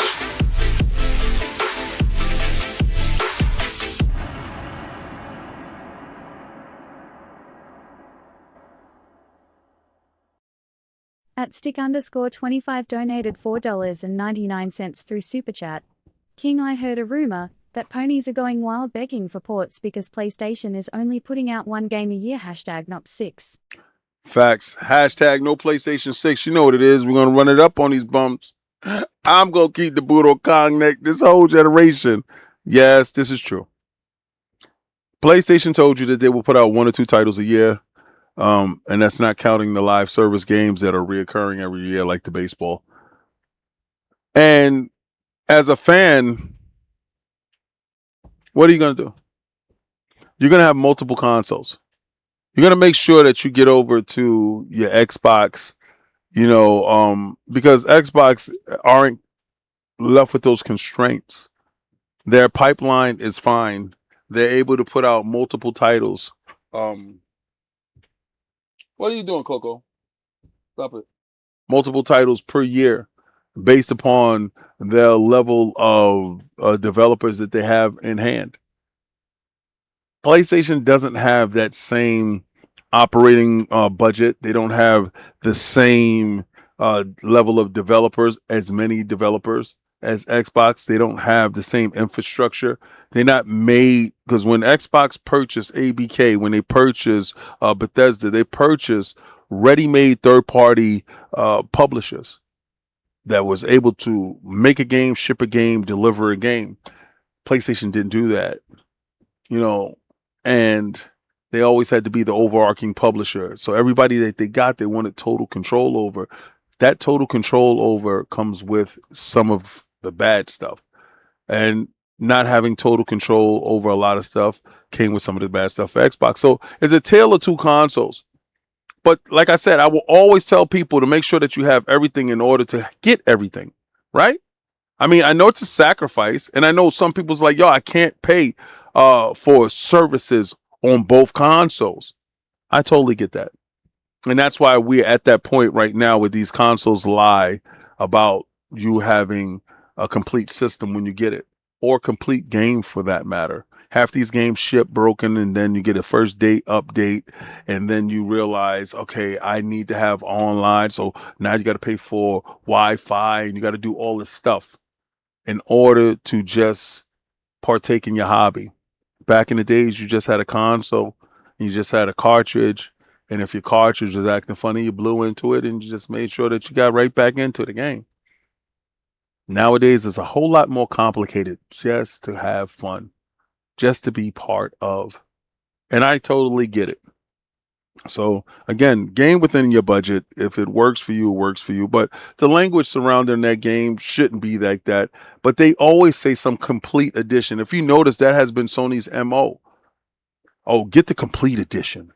At stick_25 donated $4.99 through Super Chat. King, I heard a rumor that ponies are going wild begging for ports because PlayStation is only putting out one game a year. # not 6. Facts. # no PlayStation 6. You know what it is. We're going to run it up on these bumps. I'm going to keep the boot on Kong neck this whole generation. Yes, this is true. PlayStation told you that they will put out 1 or 2 titles a year. And that's not counting the live service games that are reoccurring every year, like the baseball. And as a fan, what are you going to do? you're going to have multiple consoles. You're going to make sure that you get over to your Xbox, because Xbox aren't left with those constraints. Their pipeline is fine. They're able to put out multiple titles. What are you doing, Coco? Stop it. Multiple titles per year based upon the level of developers that they have in hand. PlayStation doesn't have that same operating budget. They don't have the same level of developers, as many developers as Xbox. They don't have the same infrastructure. They're not made, because when Xbox purchased ABK, when they purchased Bethesda, they purchased ready-made third-party publishers that was able to make a game, ship a game, deliver a game. PlayStation didn't do that, and they always had to be the overarching publisher. So everybody that they got, they wanted total control over. That total control over comes with some of the bad stuff. And not having total control over a lot of stuff came with some of the bad stuff for Xbox. So it's a tale of two consoles. But like I said, I will always tell people to make sure that you have everything in order to get everything, right? I mean, I know it's a sacrifice, and I know some people's like, yo, I can't pay for services on both consoles. I totally get that. And that's why we're at that point right now where these consoles lie about you having a complete system when you get it, or complete game for that matter. Half these games ship broken, and then you get a first day update, and then you realize, okay, I need to have online. So now you got to pay for Wi-Fi, and you got to do all this stuff in order to just partake in your hobby. Back in the days, you just had a console, you just had a cartridge, and if your cartridge was acting funny, you blew into it and you just made sure that you got right back into the game. Nowadays, it's a whole lot more complicated just to have fun, just to be part of. And I totally get it. So again, game within your budget. If it works for you, it works for you. But the language surrounding that game shouldn't be like that. But they always say some complete edition. If you notice, that has been Sony's MO. Oh, get the complete edition.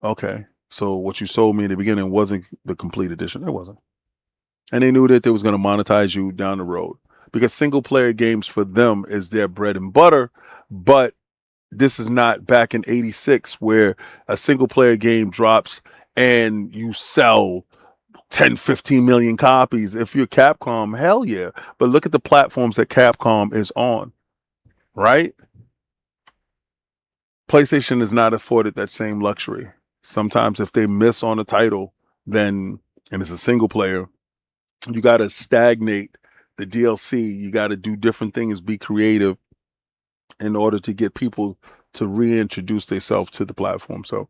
Okay. So what you sold me in the beginning wasn't the complete edition. It wasn't. And they knew that they was going to monetize you down the road, because single player games for them is their bread and butter. But this is not back in '86 where a single player game drops and you sell 10, 15 million copies. If you're Capcom, hell yeah. But look at the platforms that Capcom is on, right? PlayStation is not afforded that same luxury. Sometimes if they miss on a title, then, and it's a single player, you got to stagnate the DLC. You got to do different things, be creative in order to get people to reintroduce themselves to the platform. So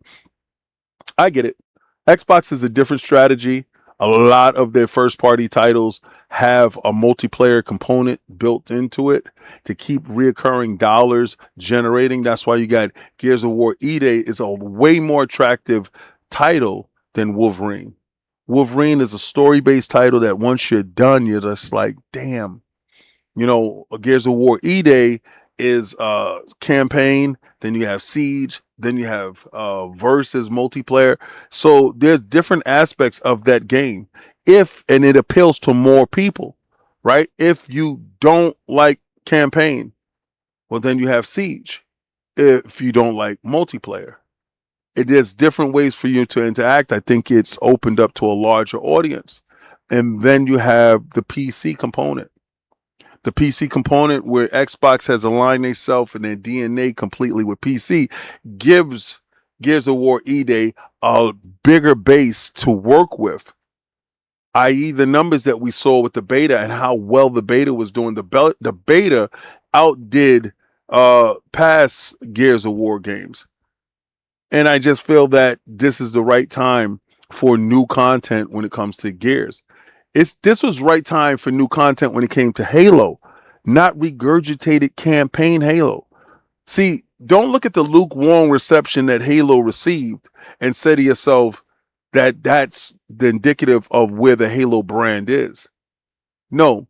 I get it. Xbox is a different strategy. A lot of their first party titles have a multiplayer component built into it to keep reoccurring dollars generating. That's why you got Gears of War E-Day is a way more attractive title than Wolverine. Wolverine is a story-based title that once you're done, you're just like, damn. Gears of War E-Day is campaign, then you have Siege, then you have versus multiplayer. So there's different aspects of that game. And it appeals to more people, right? If you don't like campaign, well, then you have Siege. If you don't like multiplayer, there's different ways for you to interact. I think it's opened up to a larger audience. And then you have the PC component. The PC component, where Xbox has aligned themselves and their DNA completely with PC, gives Gears of War E-Day a bigger base to work with, i.e. the numbers that we saw with the beta and how well the beta was doing. The beta outdid past Gears of War games. And I just feel that this is the right time for new content when it comes to Gears. This was right time for new content when it came to Halo, not regurgitated campaign Halo. See, don't look at the lukewarm reception that Halo received and say to yourself that that's the indicative of where the Halo brand is. No,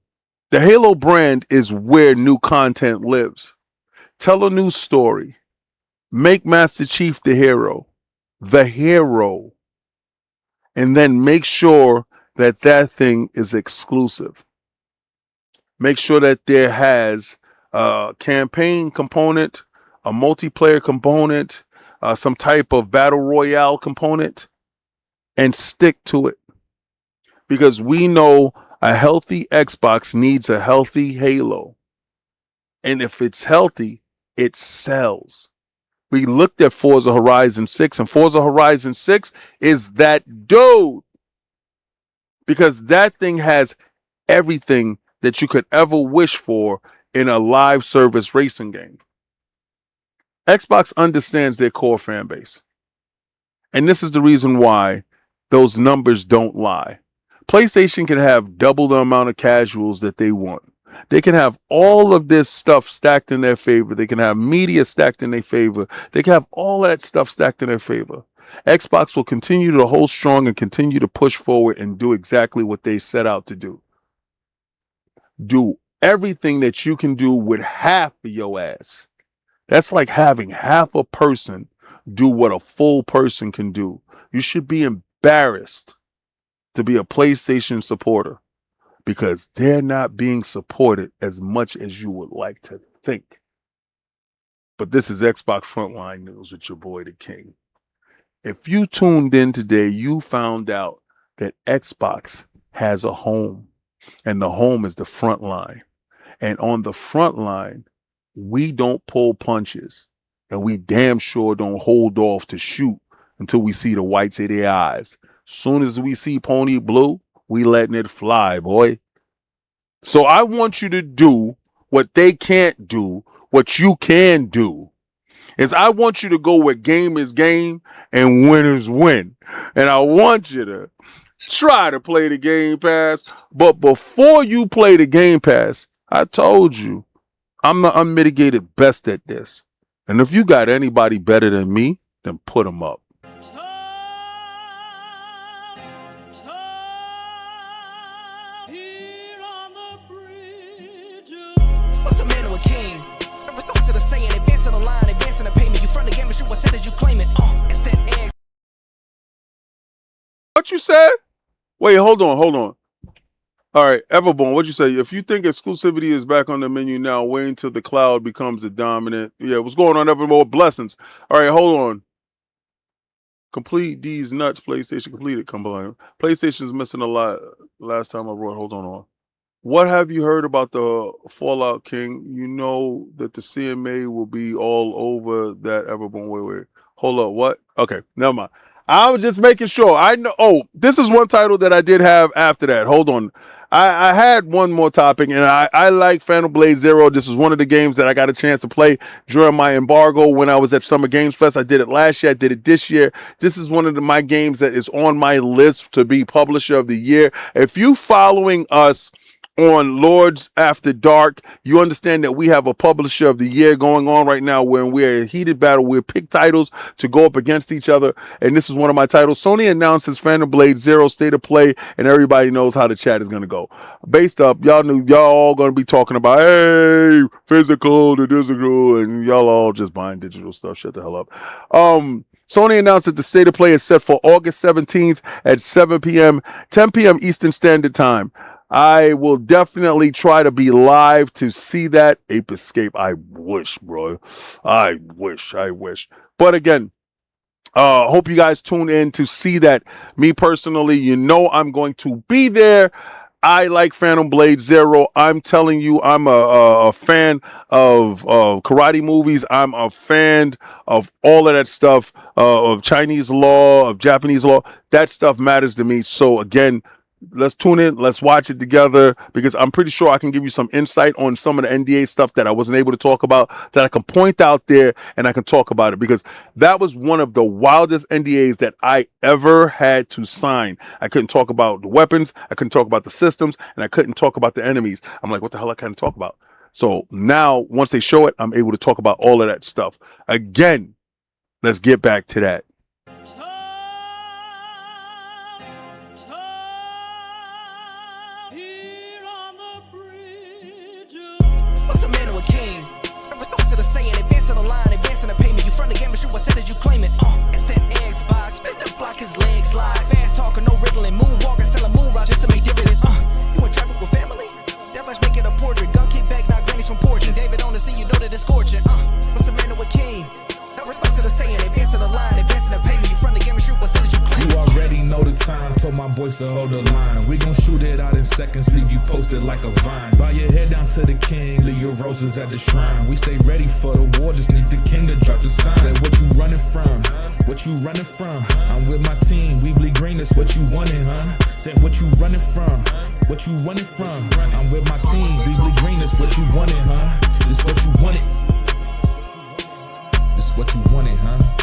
the Halo brand is where new content lives. Tell a new story. Make Master Chief the hero. And then make sure that that thing is exclusive. Make sure that there has a campaign component, a multiplayer component, some type of battle royale component, and stick to it. Because we know a healthy Xbox needs a healthy Halo. And if it's healthy, it sells. We looked at Forza Horizon 6, and Forza Horizon 6 is that dude. Because that thing has everything that you could ever wish for in a live service racing game. Xbox understands their core fan base. And this is the reason why those numbers don't lie. PlayStation can have double the amount of casuals that they want. They can have all of this stuff stacked in their favor. They can have media stacked in their favor. They can have all of that stuff stacked in their favor. Xbox will continue to hold strong and continue to push forward and do exactly what they set out to do. Do everything that you can do with half of your ass. That's like having half a person do what a full person can do. You should be embarrassed to be a PlayStation supporter because they're not being supported as much as you would like to think. But this is Xbox Frontline News with your boy, the King. If you tuned in today, you found out that Xbox has a home, and the home is the front line. And on the front line, we don't pull punches, and we damn sure don't hold off to shoot until we see the whites of their eyes. Soon as we see Pony Blue, we letting it fly, boy. So I want you to do what they can't do, what you can do. Is I want you to go where game is game and winners win. And I want you to try to play the Game Pass. But before you play the Game Pass, I told you, I'm the unmitigated best at this. And if you got anybody better than me, then put them up. What's a man to a king? What's it a saying? Advancing the line, advancing the payment. You front the game and shoot what said as you claim it. It's that egg. What you said? Wait, hold on. All right, Everborn, what'd you say? If you think exclusivity is back on the menu now, wait until the cloud becomes the dominant. Yeah, what's going on, Evermore? Blessings. All right, hold on. Complete these nuts. PlayStation completed. PlayStation's missing a lot. Last time I wrote, hold on. What have you heard about the Fallout King? You know that the CMA will be all over that Everborn. Wait. Hold up, what? Okay, never mind. I was just making sure. I know. Oh, this is one title that I did have after that. Hold on. I had one more topic, and I like Phantom Blade Zero. This was one of the games that I got a chance to play during my embargo when I was at Summer Games Fest. I did it last year. I did it this year. This is one of my games that is on my list to be Publisher of the Year. If you following us on Lords After Dark, you understand that we have a Publisher of the Year going on right now where we're in a heated battle. We'll pick titles to go up against each other, and this is one of my titles. Sony announces Phantom Blade Zero State of Play, and everybody knows how the chat is going to go. Based up, y'all knew y'all all going to be talking about, hey, physical to digital, and y'all all just buying digital stuff. Shut the hell up. Sony announced that the State of Play is set for August 17th at 7 p.m., 10 p.m. Eastern Standard Time. I will definitely try to be live to see that. Ape Escape, I wish, bro. I wish. But again, hope you guys tune in to see that. Me personally, you know I'm going to be there. I like Phantom Blade Zero. I'm telling you, I'm a fan of karate movies. I'm a fan of all of that stuff, of Chinese law, of Japanese law. That stuff matters to me. So again, let's tune in. Let's watch it together because I'm pretty sure I can give you some insight on some of the NDA stuff that I wasn't able to talk about that I can point out there and I can talk about it because that was one of the wildest NDAs that I ever had to sign. I couldn't talk about the weapons. I couldn't talk about the systems and I couldn't talk about the enemies. I'm like, what the hell I can't talk about? So now once they show it, I'm able to talk about all of that stuff. Again, let's get back to that. What's a man to a king? What's it a saying? entertainment. It's that Xbox, spin the block, his legs slide. Fast talking, no riddling, moonwalking, selling moonrise just to make dividends. You in traffic with family? That much make it a portrait. Gun kick back, now grannies from porches. David on the sea, you know that it's scorching. What's the matter with King? No response to the saying, advancing the line, advancing the payment. You front the game and shoot, what says you claim? You already know the time, told my boys to hold the line. We gon' shoot it out in seconds, leave you posted like a vine. Bow your head down to the king, leave your roses at the shrine. We stay ready for the war, just need the king to drop the sign. Say what you running from, what you running from? I'm with my team, we bleed green, that's what you wanted, huh? Say what you running from, what you running from? I'm with my team, we bleed green, that's what you wanted, huh? This what you wanted. This what you wanted, huh?